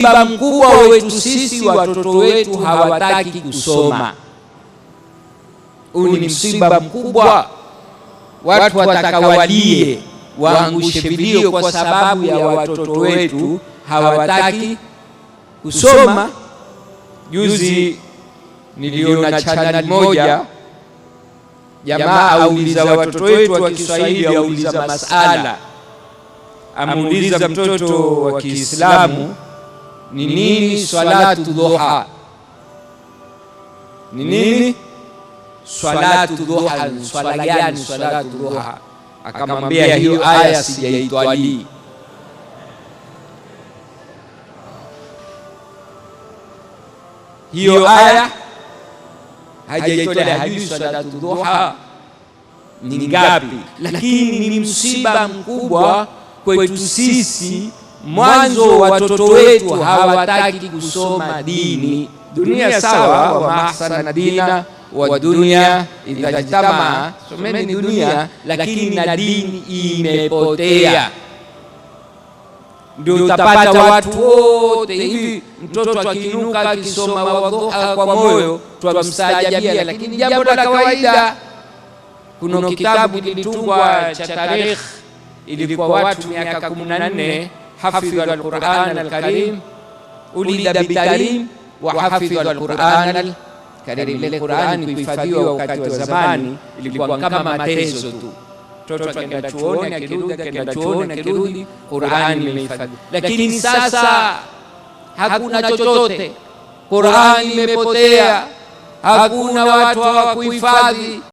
Msiba mkubwa wetu sisi, watoto wetu hawataki kusoma. Huu ni msiba mkubwa. Watu watakawalie waangushe vilio kwa sababu ya watoto wetu hawataki kusoma. Juzi niliona channel moja, jamaa auliza watoto wetu wa Kiswahili, auliza masala, amuuliza mtoto wa Kiislamu, ni nini salatu dhuha? Ni nini salatu dhuha? Swala gani salatu dhuha? Akamwambia hiyo aya sijaitwali. Hiyo aya hajaitwali, hajui salatu dhuha ni ngapi. Lakini ni msiba mkubwa kwetu sisi. Mwanzo watoto wetu hawataki kusoma dini. Dunia sawa, wa mahsana dina wa dunia idha jtama, someni dunia, lakini na dini imepotea. Ndio utapata watu wote hivi, mtoto akiinuka akisoma wadhuha kwa moyo twamstaajabia, lakini jambo la kawaida. Kuna kitabu kilitungwa cha tarikh, ilikuwa watu miaka 14 hafidhu al-Qur'an al-Karim, ulida bitarim wa hafidhu al-Qur'an al-Karim. Ile Qur'ani kuhifadhiwa wakati wa zamani ilikuwa kama matezo tu. Mtoto akaenda chuoni, akirudi Qur'ani imehifadhiwa. Lakini sasa hakuna chochote, Qur'ani imepotea, hakuna watu wa kuhifadhi.